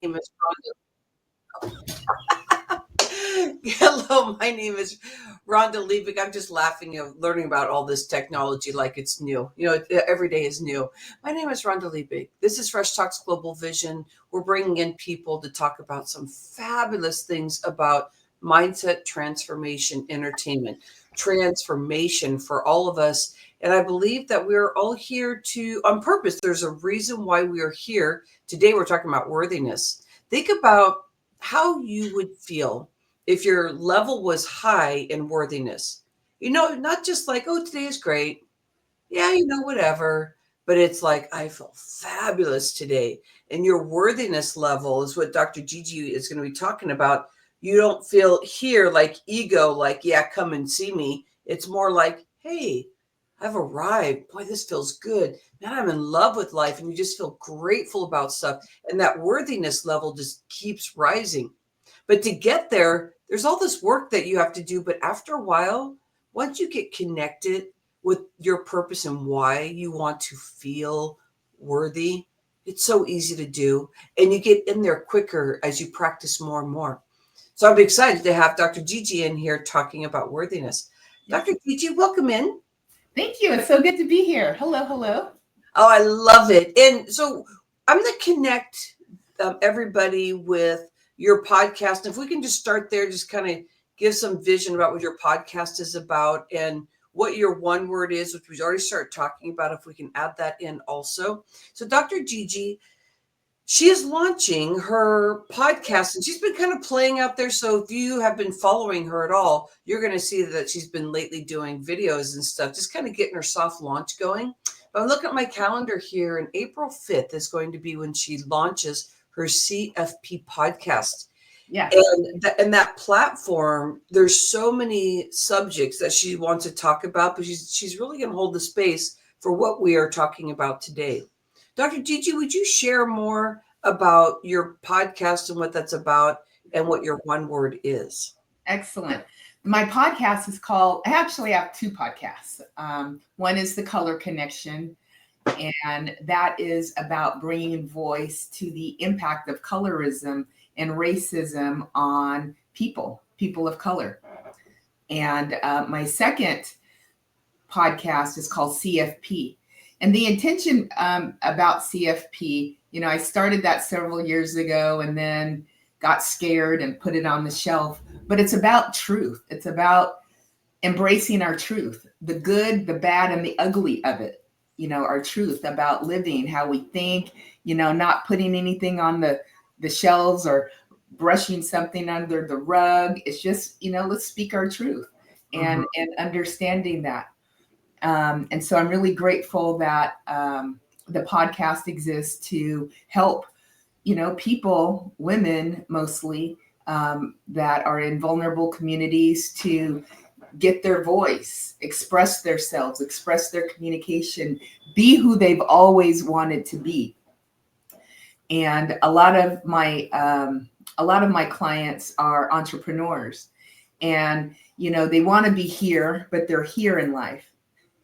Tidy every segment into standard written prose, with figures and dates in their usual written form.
name is Hello, my name is Rhonda Liebig. I'm just laughing at learning about all this technology like it's new. Every day is new. My name is Rhonda Liebig. This is Fresh Talks Global Vision. We're bringing in people to talk about some fabulous things about mindset transformation, entertainment, transformation for all of us. And I believe that we're all here on purpose. There's a reason why we are here. Today, we're talking about worthiness. Think about how you would feel if your level was high in worthiness. Not just like, oh, today is great. Yeah, whatever. But it's like, I feel fabulous today. And your worthiness level is what Dr. Gigi is going to be talking about. You don't feel here like ego, like, yeah, come and see me. It's more like, hey, I've arrived. Boy, this feels good. Man, I'm in love with life. And you just feel grateful about stuff. And that worthiness level just keeps rising. But to get there, there's all this work that you have to do. But after a while, once you get connected with your purpose and why you want to feel worthy, it's so easy to do. And you get in there quicker as you practice more and more. So I'm excited to have Dr. Gigi in here talking about worthiness. Dr. Gigi, welcome in. Thank you. It's so good to be here. Hello, hello. Oh, I love it. And so I'm going to connect everybody with your podcast. If we can just start there, just kind of give some vision about what your podcast is about and what your one word is, which we already started talking about, if we can add that in also. So Dr. Gigi, she is launching her podcast and she's been kind of playing out there. So if you have been following her at all, you're going to see that she's been lately doing videos and stuff, just kind of getting her soft launch going. But I'm looking at my calendar here, and April 5th is going to be when she launches her CFP podcast. Yeah. And that platform, there's so many subjects that she wants to talk about, but she's really going to hold the space for what we are talking about today. Dr. Gigi, would you share more about your podcast and what that's about and what your one word is? Excellent. My podcast is called, I actually have two podcasts. One is The Color Connection, and that is about bringing voice to the impact of colorism and racism on people of color. And my second podcast is called CFP. And the intention about CFP, I started that several years ago and then got scared and put it on the shelf. But it's about truth. It's about embracing our truth, the good, the bad, and the ugly of it. Our truth about living, how we think, not putting anything on the shelves or brushing something under the rug. It's just, let's speak our truth and understanding that. And so I'm really grateful that the podcast exists to help, people, women mostly, that are in vulnerable communities to get their voice, express themselves, express their communication, be who they've always wanted to be. And a lot of my clients are entrepreneurs, and they want to be here, but they're here in life.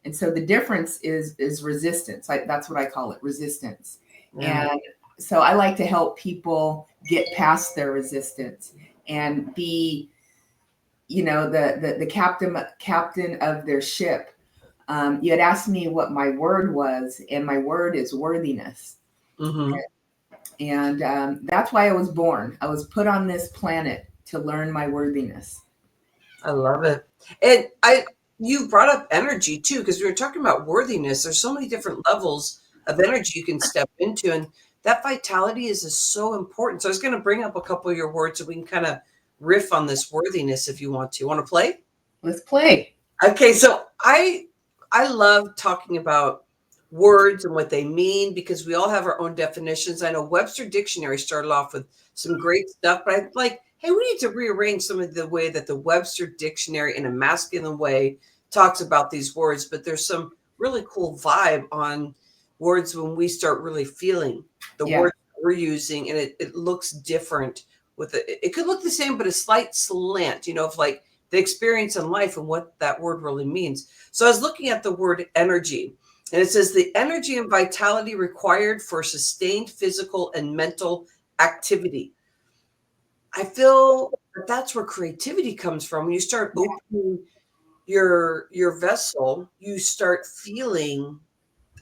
And so the difference is resistance. That's what I call it, resistance. Yeah. And so I like to help people get past their resistance and be, the captain of their ship. You had asked me what my word was, and my word is worthiness. Mm-hmm. And that's why I was born. I was put on this planet to learn my worthiness. I love it. And you brought up energy too, because we were talking about worthiness. There's so many different levels of energy you can step into, and that vitality is so important. So I was going to bring up a couple of your words so we can kind of riff on this worthiness if you want to. Want to play? Let's play. Okay, so I love talking about words and what they mean because we all have our own definitions. I know Webster Dictionary started off with some great stuff, but I'm like, hey, we need to rearrange some of the way that the Webster Dictionary in a masculine way talks about these words, but there's some really cool vibe on words when we start really feeling the words we're using, and it looks different. It could look the same, but a slight slant, of like the experience in life and what that word really means. So I was looking at the word energy, and it says the energy and vitality required for sustained physical and mental activity. I feel that that's where creativity comes from. When you start opening your vessel, you start feeling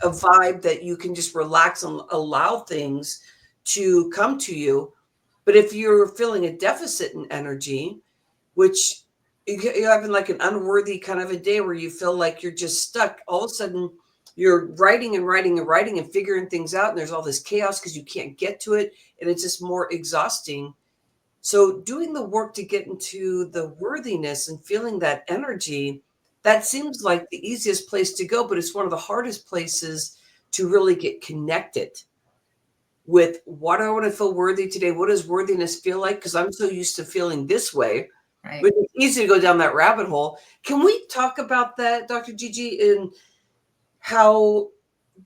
a vibe that you can just relax and allow things to come to you. But if you're feeling a deficit in energy, which you're having like an unworthy kind of a day where you feel like you're just stuck, all of a sudden you're writing and writing and writing and figuring things out, and there's all this chaos because you can't get to it, and it's just more exhausting. So doing the work to get into the worthiness and feeling that energy, that seems like the easiest place to go, but it's one of the hardest places to really get connected with what do I want to feel worthy today? What does worthiness feel like? Because I'm so used to feeling this way, Right. but it's easy to go down that rabbit hole. Can we talk about that, Dr. Gigi, and how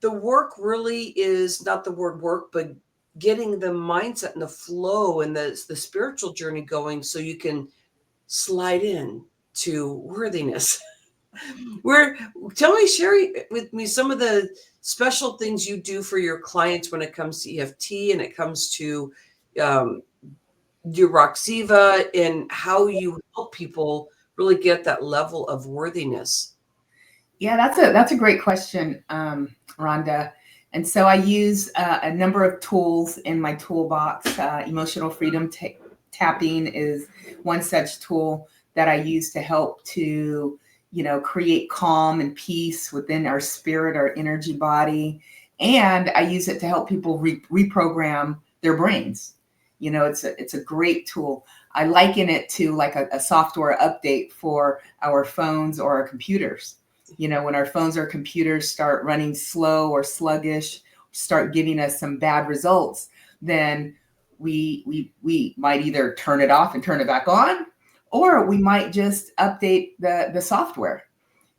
the work really is not the word work, but getting the mindset and the flow and the spiritual journey going so you can slide in to worthiness? Where tell me, share with me some of the special things you do for your clients when it comes to EFT and it comes to um, your Roxiva, and how you help people really get that level of worthiness. Yeah, that's a great question, Rhonda. And so I use a number of tools in my toolbox. Emotional freedom tapping is one such tool that I use to help to, create calm and peace within our spirit, our energy body. And I use it to help people reprogram their brains. It's a great tool. I liken it to like a software update for our phones or our computers. When our phones or computers start running slow or sluggish, start giving us some bad results, then we might either turn it off and turn it back on, or we might just update the software.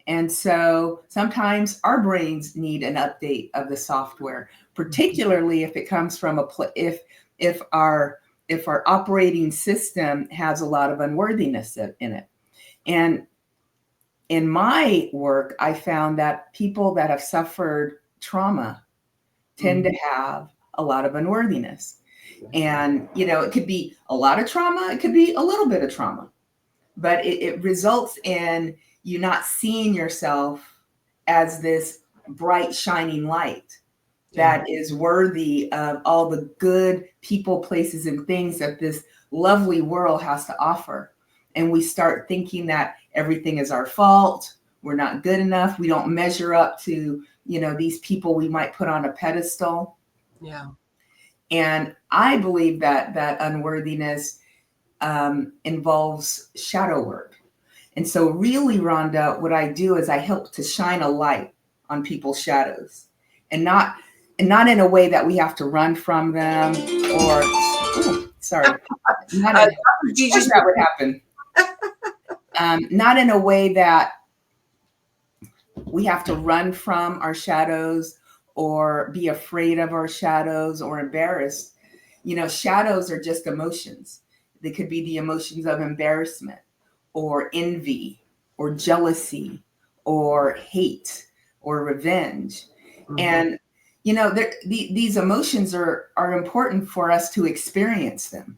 And so sometimes our brains need an update of the software, particularly if it comes from if our operating system has a lot of unworthiness in it. And in my work, I found that people that have suffered trauma tend to have a lot of unworthiness. And, it could be a lot of trauma, it could be a little bit of trauma, but it results in you not seeing yourself as this bright, shining light that is worthy of all the good people, places, and things that this lovely world has to offer. And we start thinking that everything is our fault. We're not good enough. We don't measure up to, these people we might put on a pedestal. Yeah. And I believe that unworthiness involves shadow work. And so really, Rhonda, what I do is I help to shine a light on people's shadows, and not in a way that we have to run from them or, sorry, not that would happen. Not in a way that we have to run from our shadows or be afraid of our shadows or embarrassed. Shadows are just emotions. They could be the emotions of embarrassment or envy or jealousy or hate or revenge. And, these emotions are important for us to experience them.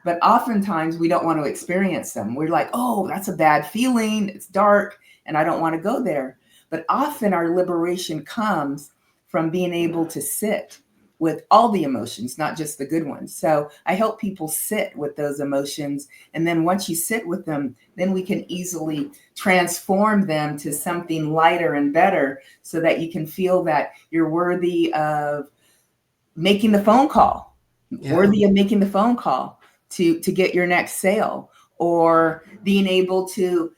But oftentimes we don't want to experience them. We're like, oh, that's a bad feeling. It's dark and I don't want to go there. But often our liberation comes from being able to sit with all the emotions, not just the good ones. So I help people sit with those emotions. And then once you sit with them, then we can easily transform them to something lighter and better so that you can feel that you're worthy of making the phone call, worthy of making the phone call to get your next sale, or being able to,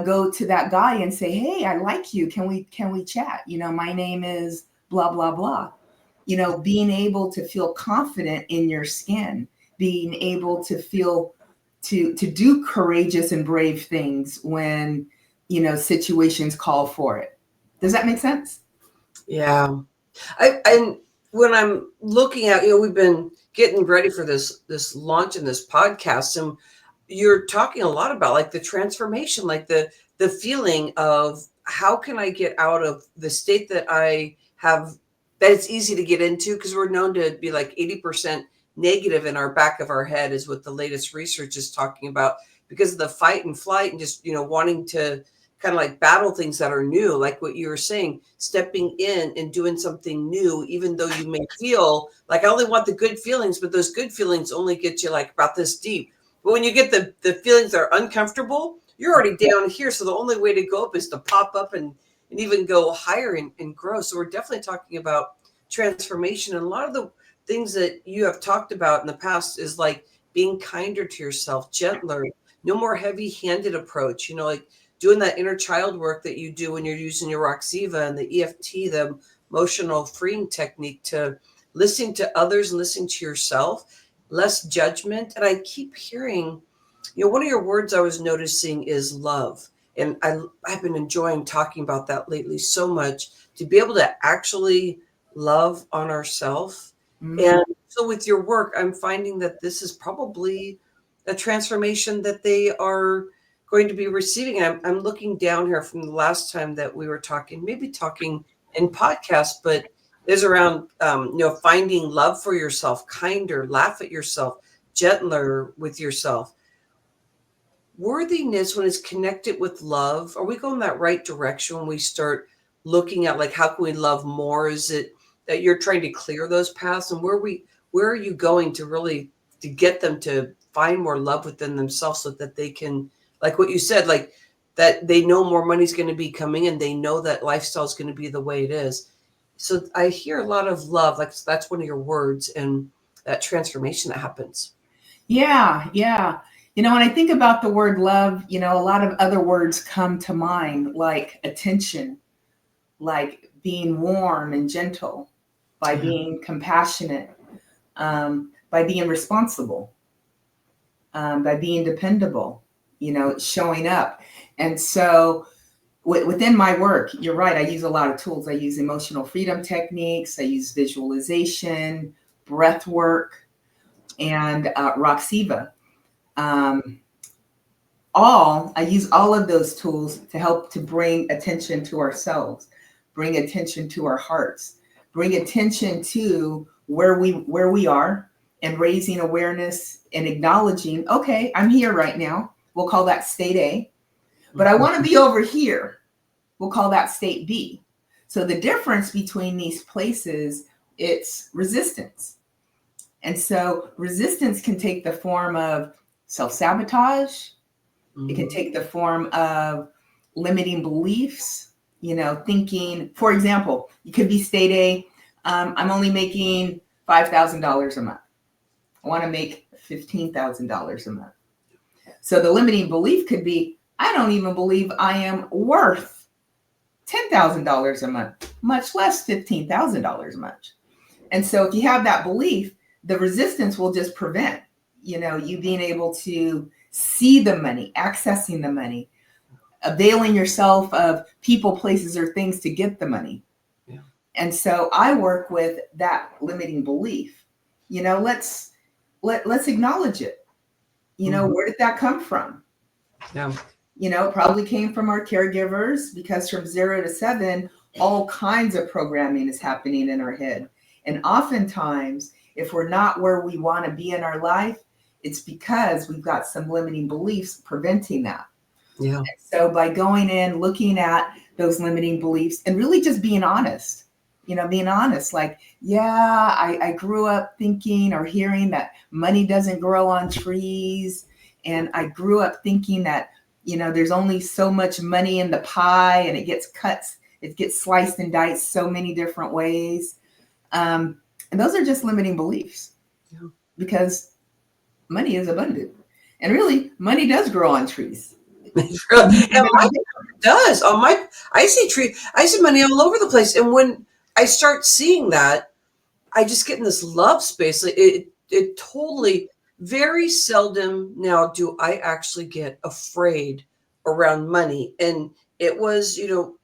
go to that guy and say, hey, I like you. Can we chat? My name is blah, blah, blah. Being able to feel confident in your skin, being able to feel to do courageous and brave things when, situations call for it. Does that make sense? Yeah. And when I'm looking at, we've been getting ready for this launch in this podcast, and you're talking a lot about like the transformation, like the feeling of how can I get out of the state that I have, that it's easy to get into, because we're known to be like 80% negative in our back of our head is what the latest research is talking about, because of the fight and flight and just, wanting to kind of like battle things that are new, like what you were saying, stepping in and doing something new, even though you may feel like I only want the good feelings, but those good feelings only get you like about this deep. But when you get the feelings that are uncomfortable, you're already down here. So the only way to go up is to pop up and even go higher and grow. So we're definitely talking about transformation. And a lot of the things that you have talked about in the past is like being kinder to yourself, gentler, no more heavy-handed approach, like doing that inner child work that you do when you're using your Roxiva and the EFT, the emotional freeing technique, to listening to others and listening to yourself, less judgment. And I keep hearing, one of your words I was noticing is love. And I've been enjoying talking about that lately so much, to be able to actually love on ourselves. Mm. And so with your work, I'm finding that this is probably a transformation that they are going to be receiving. I'm looking down here from the last time that we were talking, maybe talking in podcast, but is around, finding love for yourself, kinder, laugh at yourself, gentler with yourself. Worthiness, when it's connected with love, are we going that right direction when we start looking at like how can we love more? Is it that you're trying to clear those paths, and where are you going to really to get them to find more love within themselves, so that they can, like what you said, like that they know more money's going to be coming and they know that lifestyle is going to be the way it is. So I hear a lot of love, like that's one of your words, and that transformation that happens. Yeah, yeah. When I think about the word love, a lot of other words come to mind, like attention, like being warm and gentle, by Yeah. being compassionate, by being responsible, by being dependable, showing up. And so within my work, you're right, I use a lot of tools. I use emotional freedom techniques, I use visualization, breath work, and Roxiva. Um, I use all of those tools to help to bring attention to ourselves, bring attention to our hearts, bring attention to where we are, and raising awareness and acknowledging, okay, I'm here right now. We'll call that state A, but I want to be over here. We'll call that state B. So the difference between these places, it's resistance. And so resistance can take the form of self-sabotage. It can take the form of limiting beliefs, thinking, for example, you could be state A, I'm only making $5,000 a month. I want to make $15,000 a month. So the limiting belief could be, I don't even believe I am worth $10,000 a month, much less $15,000 a month. And so if you have that belief, the resistance will just prevent, you being able to see the money, accessing the money, availing yourself of people, places, or things to get the money. Yeah. And so I work with that limiting belief. Let's acknowledge it. Where did that come from? Yeah. It probably came from our caregivers, because from 0 to 7, all kinds of programming is happening in our head. And oftentimes, if we're not where we want to be in our life, it's because we've got some limiting beliefs preventing that. Yeah. And so by going in, looking at those limiting beliefs, and really just being honest, like, yeah, I grew up thinking or hearing that money doesn't grow on trees. And I grew up thinking that, there's only so much money in the pie, and it gets sliced and diced so many different ways. And those are just limiting beliefs. Yeah. Because money is abundant. And really, money does grow on trees. And mine does. I see money all over the place. And when I start seeing that, I just get in this love space. Like it totally, very seldom now do I actually get afraid around money. And it was,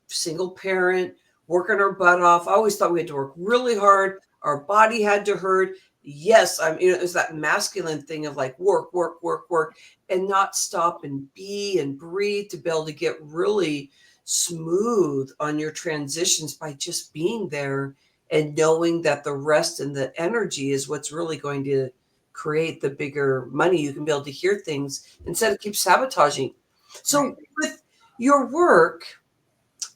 single parent, working our butt off. I always thought we had to work really hard. Our body had to hurt. Yes, it's that masculine thing of like work, work, work, work, and not stop and be and breathe, to be able to get really smooth on your transitions by just being there and knowing that the rest and the energy is what's really going to create the bigger money. You can be able to hear things instead of keep sabotaging. So Right. with your work,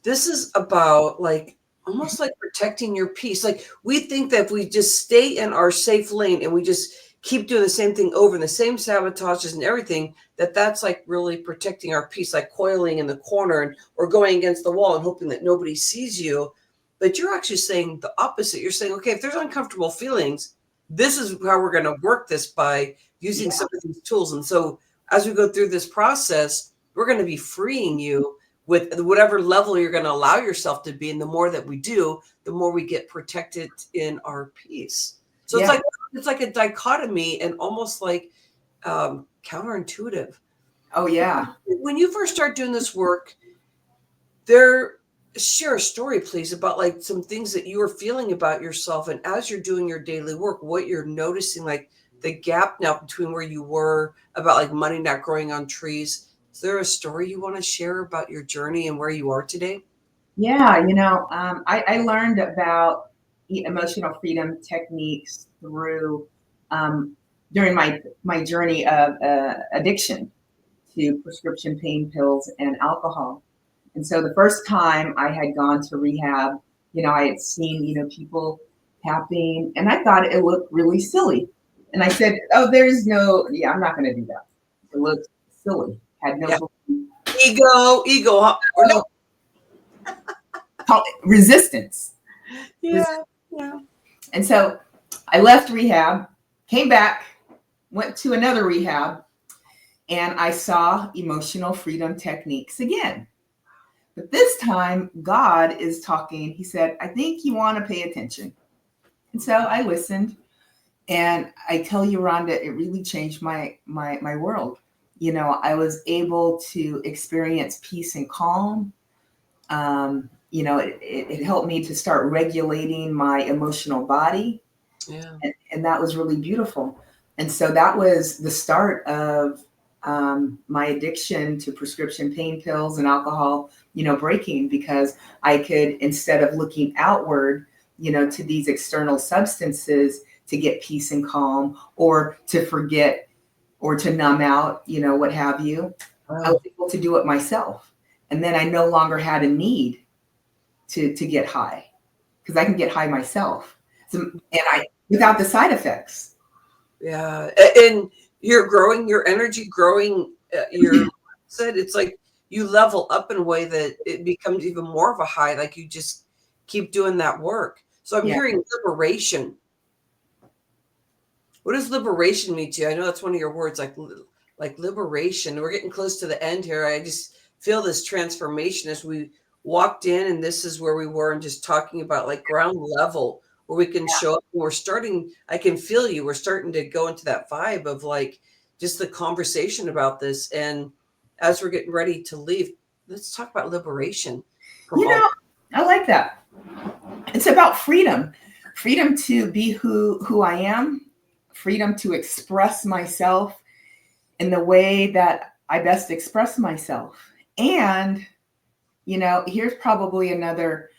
this is about like almost like protecting your peace. Like we think that if we just stay in our safe lane and we just keep doing the same thing over and the same sabotages and everything, that that's like really protecting our peace, like coiling in the corner and or going against the wall and hoping that nobody sees you. But you're actually saying the opposite. You're saying, okay, if there's uncomfortable feelings, this is how we're going to work this by using Yeah. some of these tools. And so as we go through this process, we're going to be freeing you with whatever level you're going to allow yourself to be. And the more that we do, the more we get protected in our peace. So Yeah. it's like a dichotomy and almost like counterintuitive. Oh, yeah. When you first start doing this work, there share a story, please, about like some things that you are feeling about yourself. And as you're doing your daily work, what you're noticing, like the gap now between where you were about like money not growing on trees. Is there a story you want to share about your journey and where you are today? Yeah. I learned about emotional freedom techniques through during my journey of addiction to prescription pain pills and alcohol. And so the first time I had gone to rehab, I had seen, people tapping, and I thought it looked really silly. And I said, oh, I'm not going to do that. It looked silly. Had no Yeah. Ego, huh? Or no. Resistance. Yeah. Yeah. And so I left rehab, came back, went to another rehab, and I saw emotional freedom techniques again. But this time, God is talking. He said, I think you want to pay attention. And so I listened. And I tell you, Rhonda, it really changed my world. I was able to experience peace and calm. It helped me to start regulating my emotional body. Yeah. And that was really beautiful. And so that was the start of my addiction to prescription pain pills and alcohol, breaking, because I could, instead of looking outward, to these external substances to get peace and calm or to forget or to numb out, what have you, I was able to do it myself. And then I no longer had a need to get high because I can get high myself. Without the side effects. Yeah. And you're growing, your energy growing, your mindset. It's like you level up in a way that it becomes even more of a high, like you just keep doing that work. So I'm Yeah. hearing liberation. What does liberation mean to you? I know that's one of your words, like liberation. We're getting close to the end here. I just feel this transformation as we walked in, and this is where we were, and just talking about like ground level where we can show up. We're starting. I can feel you. We're starting to go into that vibe of like just the conversation about this. And as we're getting ready to leave, let's talk about liberation from all. I like that. It's about freedom to be who I am, freedom to express myself in the way that I best express myself. And, here's probably another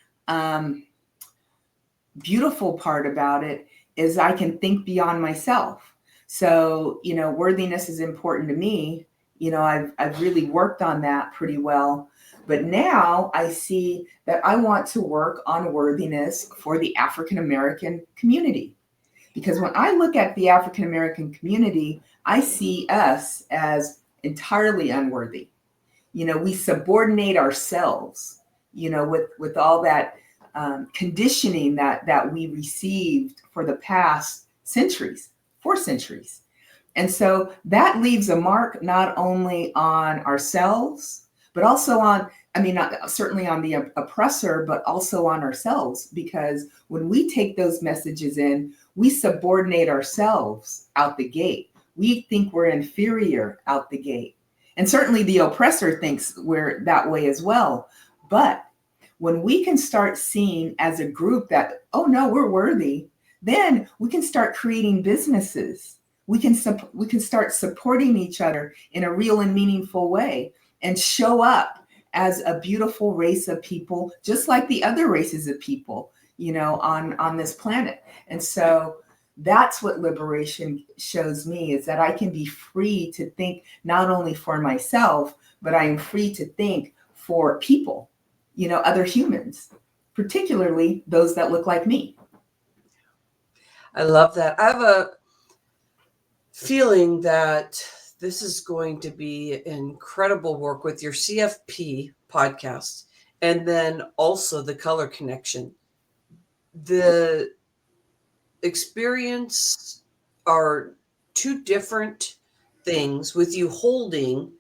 beautiful part about it is I can think beyond myself. So, worthiness is important to me. I've really worked on that pretty well. But now I see that I want to work on worthiness for the African American community. Because when I look at the African American community, I see us as entirely unworthy. We subordinate ourselves, with all that conditioning that we received for the past centuries, 4 centuries. And so that leaves a mark not only on ourselves, but also certainly on the oppressor, but also on ourselves. Because when we take those messages in, we subordinate ourselves out the gate. We think we're inferior out the gate. And certainly the oppressor thinks we're that way as well. But when we can start seeing as a group that, oh no, we're worthy, then we can start creating businesses. We can start supporting each other in a real and meaningful way and show up as a beautiful race of people, just like the other races of people. on this planet. And so that's what liberation shows me, is that I can be free to think not only for myself, but I am free to think for people, other humans, particularly those that look like me. I love that. I have a feeling that this is going to be incredible work with your CFP podcast and then also the color connection. The experience are two different things, with you holding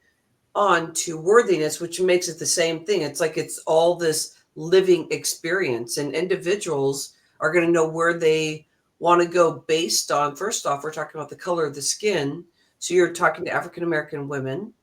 on to worthiness, which makes it the same thing. It's like it's all this living experience, and individuals are going to know where they want to go based on, first off, we're talking about the color of the skin. So you're talking to African American women.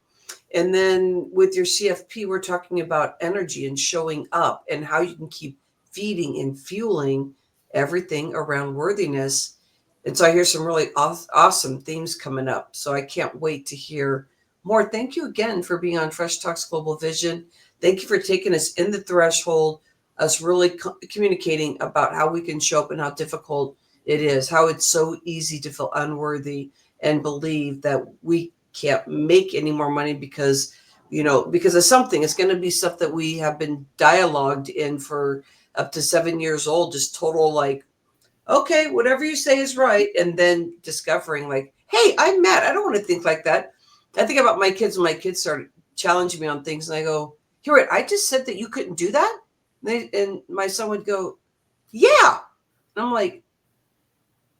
And then with your CFP, we're talking about energy and showing up and how you can keep feeding and fueling everything around worthiness. And so I hear some really awesome themes coming up. So I can't wait to hear more. Thank you again for being on Fresh Talks Global Vision. Thank you for taking us in the threshold, us really communicating about how we can show up and how difficult it is, how it's so easy to feel unworthy and believe that we can't make any more money because of something. It's going to be stuff that we have been dialogued in for up to 7 years old, just total like, okay, whatever you say is right. And then discovering like, hey, I'm mad. I don't want to think like that. I think about my kids when my kids started challenging me on things, and I go, here, wait, I just said that you couldn't do that. And my son would go, yeah. And I'm like,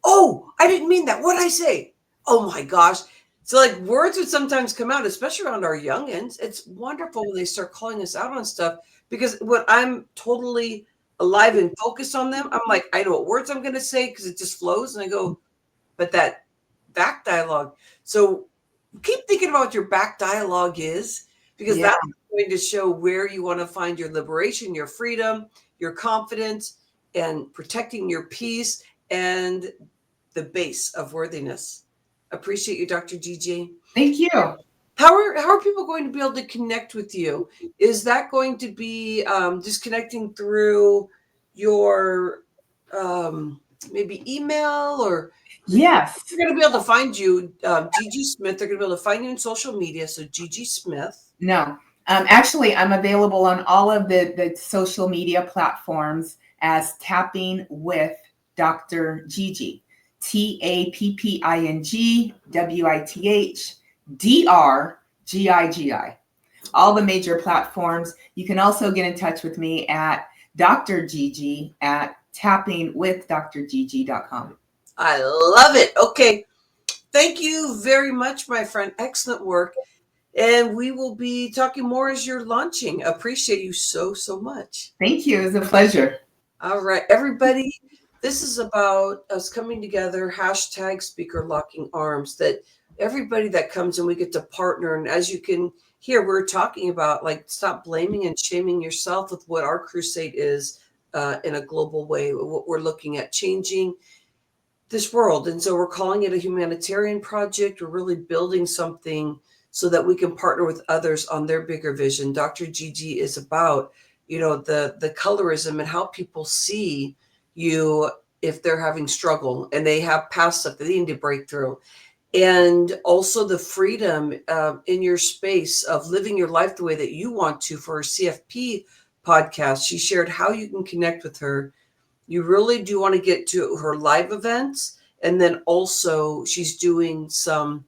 oh, I didn't mean that. What'd I say? Oh my gosh. So like words would sometimes come out, especially around our youngins. It's wonderful when they start calling us out on stuff, because when I'm totally alive and focused on them, I'm like, I know what words I'm going to say because it just flows. And I go, but that back dialogue. So keep thinking about what your back dialogue is, because Yeah. that's going to show where you want to find your liberation, your freedom, your confidence, and protecting your peace and the base of worthiness. Appreciate you, Dr. Gigi. Thank you. How are people going to be able to connect with you? Is that going to be just connecting through your maybe email, or Yes. they're going to be able to find you, Gigi Smith? They're going to be able to find you in social media. So Gigi Smith. No. Actually, I'm available on all of the social media platforms as Tapping with Dr. Gigi. TAPPINGWITHDRGIGI. All the major platforms. You can also get in touch with me at Dr. Gigi at tappingwithdrgigi.com. I love it. Okay. Thank you very much, my friend. Excellent work. And we will be talking more as you're launching. Appreciate you so, so much. Thank you. It was a pleasure. All right, everybody. This is about us coming together, hashtag speaker locking arms, that everybody that comes in, we get to partner. And as you can hear, we're talking about like, stop blaming and shaming yourself with what our crusade is in a global way. What we're looking at changing this world. And so we're calling it a humanitarian project. We're really building something so that we can partner with others on their bigger vision. Dr. Gigi is about, the colorism and how people see you if they're having struggle and they have past stuff that they need to break through. And also the freedom in your space of living your life the way that you want to. For her CFP podcast, she shared how you can connect with her. You really do want to get to her live events. And then also she's doing some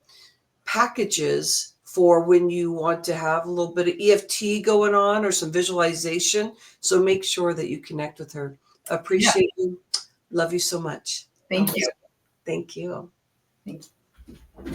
packages for when you want to have a little bit of EFT going on or some visualization. So make sure that you connect with her. Appreciate you. Love you so much. Thank you. Thank you. Thank you.